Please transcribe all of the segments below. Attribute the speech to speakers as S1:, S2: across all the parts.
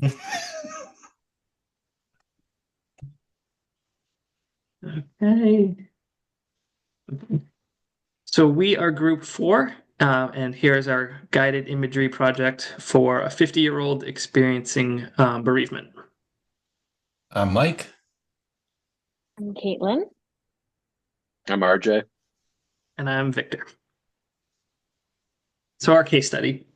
S1: Okay. So we are group 4, and here's our guided imagery project for a 50-year-old experiencing bereavement.
S2: Mike.
S3: I'm Kaitlyn.
S4: I'm RJ.
S1: And I'm Victor. So our case study.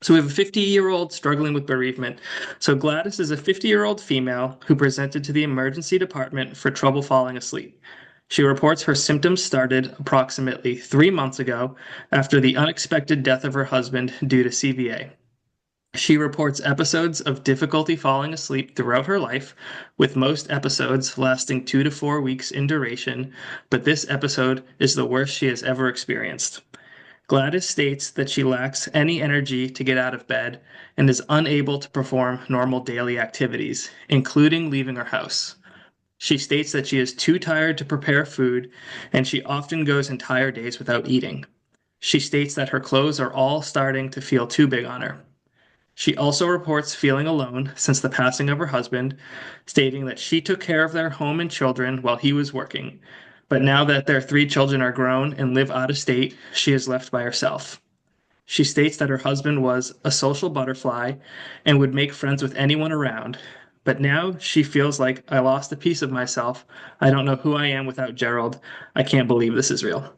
S1: So we have a 50-year-old struggling with bereavement. So Gladys is a 50-year-old female who presented to the emergency department for trouble falling asleep. She reports her symptoms started approximately 3 months ago after the unexpected death of her husband due to CVA. She reports episodes of difficulty falling asleep throughout her life, with most episodes lasting 2 to 4 weeks in duration, but this episode is the worst she has ever experienced. Gladys states that she lacks any energy to get out of bed and is unable to perform normal daily activities, including leaving her house. She states that she is too tired to prepare food, and she often goes entire days without eating. She states that her clothes are all starting to feel too big on her. She also reports feeling alone since the passing of her husband, stating that she took care of their home and children while he was working, but now that their 3 children are grown and live out of state, she is left by herself. She states that her husband was a social butterfly and would make friends with anyone around, but now she feels like I lost a piece of myself. I don't know who I am without Gerald. I can't believe this is real.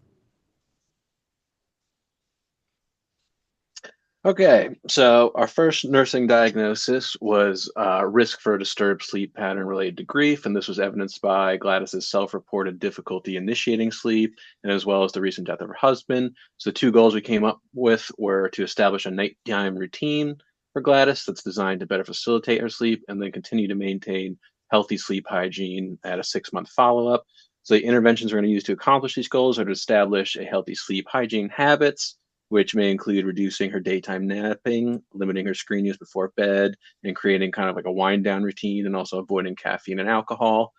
S4: Okay, so our first nursing diagnosis was risk for a disturbed sleep pattern related to grief, and this was evidenced by Gladys's self-reported difficulty initiating sleep, and as well as the recent death of her husband. So the two goals we came up with were to establish a nighttime routine for Gladys that's designed to better facilitate her sleep, and then continue to maintain healthy sleep hygiene at a 6-month follow-up. So the interventions we're going to use to accomplish these goals are to establish a healthy sleep hygiene habits, which may include reducing her daytime napping, limiting her screen use before bed, and creating kind of like a wind down routine, and also avoiding caffeine and alcohol.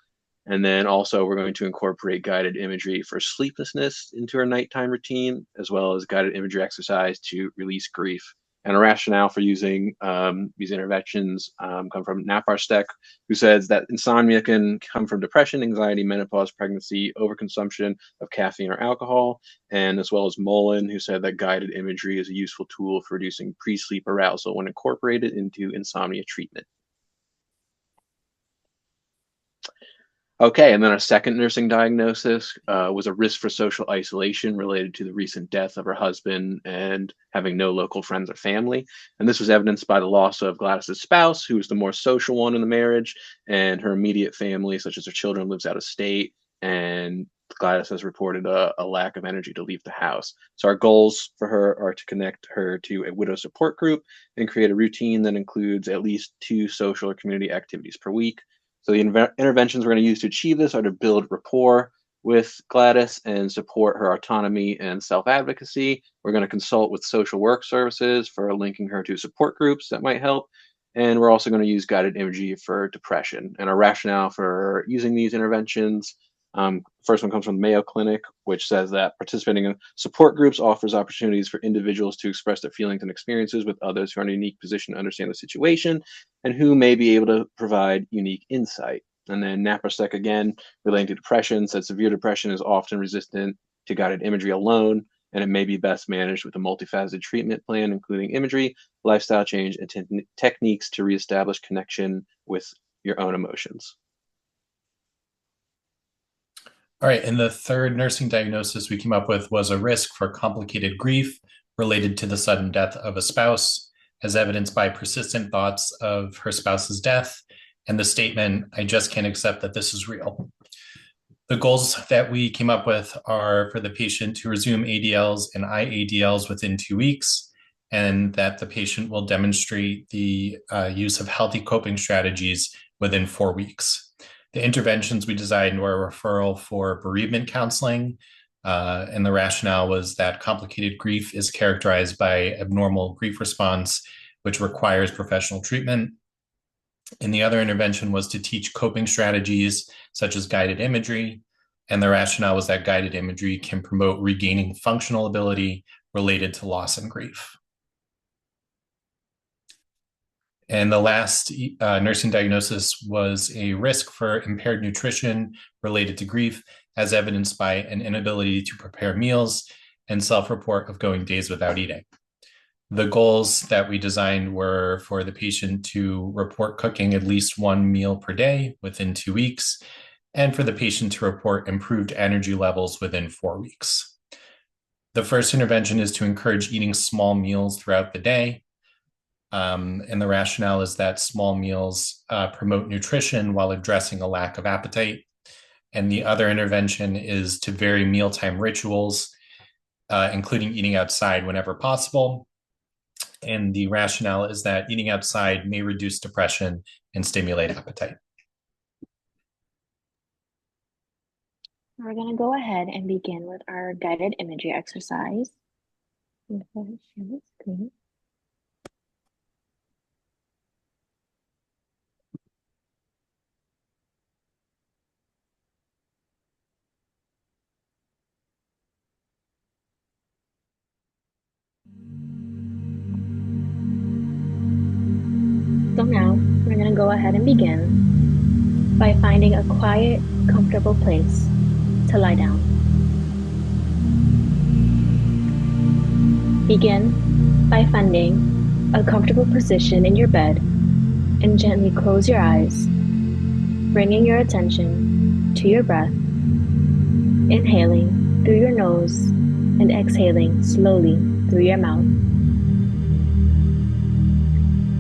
S4: And then also we're going to incorporate guided imagery for sleeplessness into our nighttime routine, as well as guided imagery exercise to release grief. And a rationale for using these interventions come from Neirinckx, who says that insomnia can come from depression, anxiety, menopause, pregnancy, overconsumption of caffeine or alcohol, and as well as Mullen, who said that guided imagery is a useful tool for reducing pre-sleep arousal when incorporated into insomnia treatment. Okay, and then our second nursing diagnosis was a risk for social isolation related to the recent death of her husband and having no local friends or family. And this was evidenced by the loss of Gladys's spouse, who was the more social one in the marriage, and her immediate family, such as her children, lives out of state. And Gladys has reported a lack of energy to leave the house. So our goals for her are to connect her to a widow support group and create a routine that includes at least 2 social or community activities per week. So the interventions we're going to use to achieve this are to build rapport with Gladys and support her autonomy and self-advocacy. We're going to consult with social work services for linking her to support groups that might help. And we're also going to use guided imagery for depression. And our rationale for using these interventions, first one comes from the Mayo Clinic, which says that participating in support groups offers opportunities for individuals to express their feelings and experiences with others who are in a unique position to understand the situation and who may be able to provide unique insight. And then Neirinckx, again, relating to depression, said severe depression is often resistant to guided imagery alone, and it may be best managed with a multifaceted treatment plan, including imagery, lifestyle change, and techniques to reestablish connection with your own emotions.
S2: All right, and the third nursing diagnosis we came up with was a risk for complicated grief related to the sudden death of a spouse, as evidenced by persistent thoughts of her spouse's death and the statement, "I just can't accept that this is real." The goals that we came up with are for the patient to resume ADLs and IADLs within 2 weeks, and that the patient will demonstrate the use of healthy coping strategies within 4 weeks. The interventions we designed were a referral for bereavement counseling, and the rationale was that complicated grief is characterized by abnormal grief response, which requires professional treatment. And the other intervention was to teach coping strategies such as guided imagery. And the rationale was that guided imagery can promote regaining functional ability related to loss and grief. And the last nursing diagnosis was a risk for impaired nutrition related to grief, as evidenced by an inability to prepare meals and self-report of going days without eating. The goals that we designed were for the patient to report cooking at least one meal per day within 2 weeks, and for the patient to report improved energy levels within 4 weeks. The first intervention is to encourage eating small meals throughout the day. And the rationale is that small meals promote nutrition while addressing a lack of appetite. And the other intervention is to vary mealtime rituals, including eating outside whenever possible. And the rationale is that eating outside may reduce depression and stimulate appetite.
S3: We're going to go ahead and begin with our guided imagery exercise. I'm going to go ahead and share the screen. So now we're going to go ahead and begin by finding a quiet, comfortable place to lie down. Begin by finding a comfortable position in your bed and gently close your eyes, bringing your attention to your breath, inhaling through your nose and exhaling slowly through your mouth.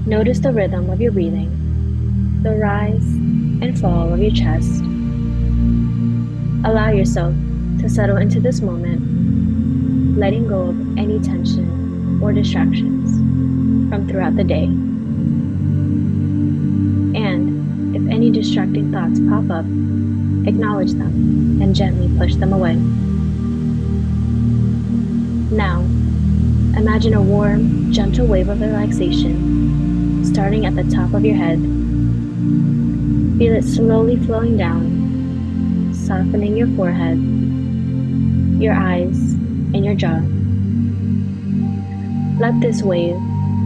S3: Notice the rhythm of your breathing, the rise and fall of your chest. Allow yourself to settle into this moment, letting go of any tension or distractions from throughout the day. And if any distracting thoughts pop up, acknowledge them and gently push them away. Now, imagine a warm, gentle wave of relaxation starting at the top of your head. Feel it slowly flowing down, softening your forehead, your eyes, and your jaw. Let this wave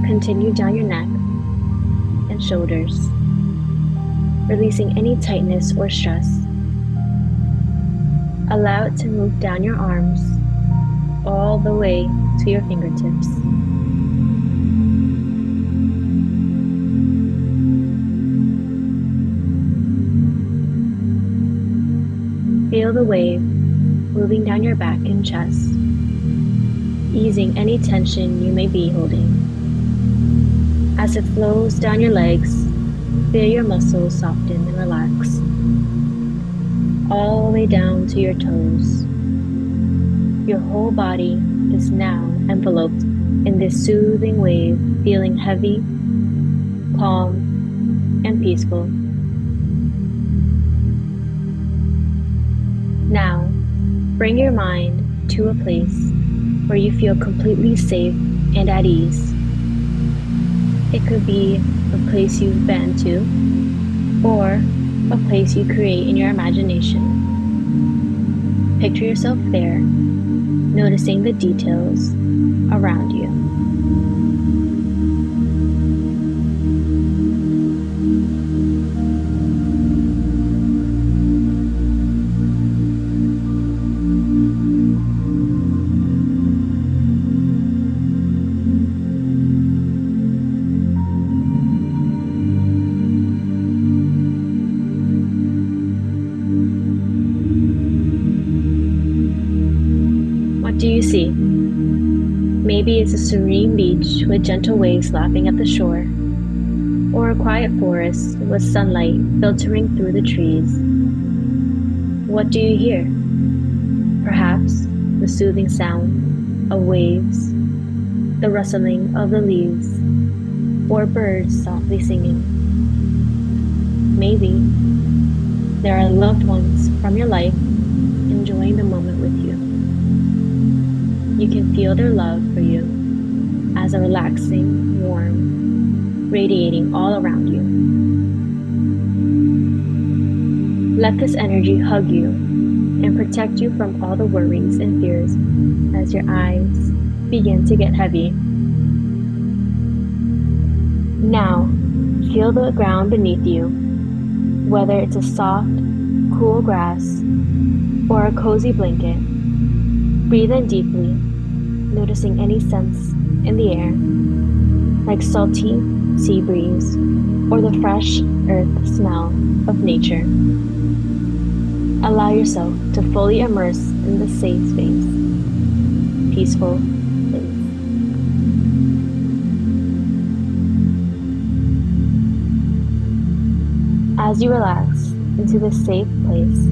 S3: continue down your neck and shoulders, releasing any tightness or stress. Allow it to move down your arms all the way to your fingertips. Feel the wave moving down your back and chest, easing any tension you may be holding. As it flows down your legs, feel your muscles soften and relax, all the way down to your toes. Your whole body is now enveloped in this soothing wave, feeling heavy, calm, and peaceful. Now, bring your mind to a place where you feel completely safe and at ease. It could be a place you've been to, or a place you create in your imagination. Picture yourself there, noticing the details around you. What do you see? Maybe it's a serene beach with gentle waves lapping at the shore, or a quiet forest with sunlight filtering through the trees. What do you hear? Perhaps the soothing sound of waves, the rustling of the leaves, or birds softly singing. Maybe there are loved ones from your life enjoying the moment with you. You can feel their love for you as a relaxing, warm, radiating all around you. Let this energy hug you and protect you from all the worries and fears as your eyes begin to get heavy. Now, Feel the ground beneath you, whether it's a soft, cool grass or a cozy blanket. Breathe in deeply, noticing any scents in the air, like salty sea breeze or the fresh earth smell of nature. Allow yourself to fully immerse in the safe space, peaceful place. As you relax into this safe place,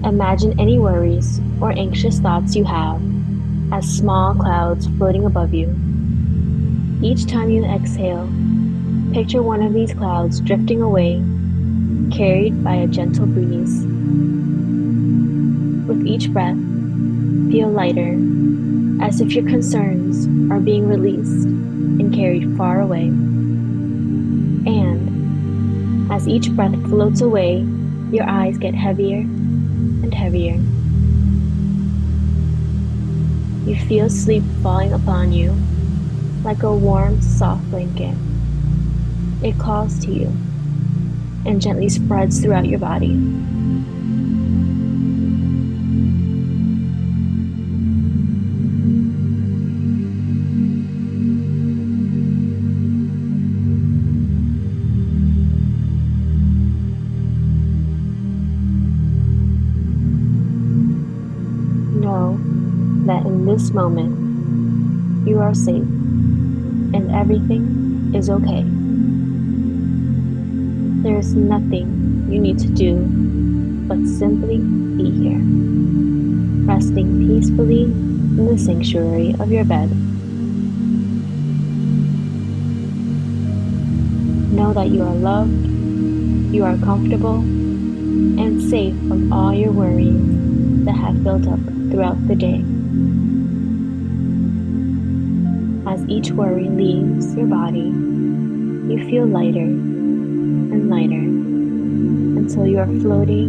S3: imagine any worries or anxious thoughts you have as small clouds floating above you. Each time you exhale, picture one of these clouds drifting away, carried by a gentle breeze. With each breath, feel lighter, as if your concerns are being released and carried far away. And as each breath floats away, your eyes get heavier and heavier. You feel sleep falling upon you like a warm, soft blanket. It calls to you and gently spreads throughout your body. Know that in this moment, you are safe and everything is okay. There is nothing you need to do but simply be here, resting peacefully in the sanctuary of your bed. Know that you are loved, you are comfortable, and safe from all your worries that have built up throughout the day. As each worry leaves your body, you feel lighter and lighter until you are floating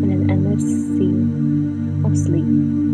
S3: in an endless sea of sleep.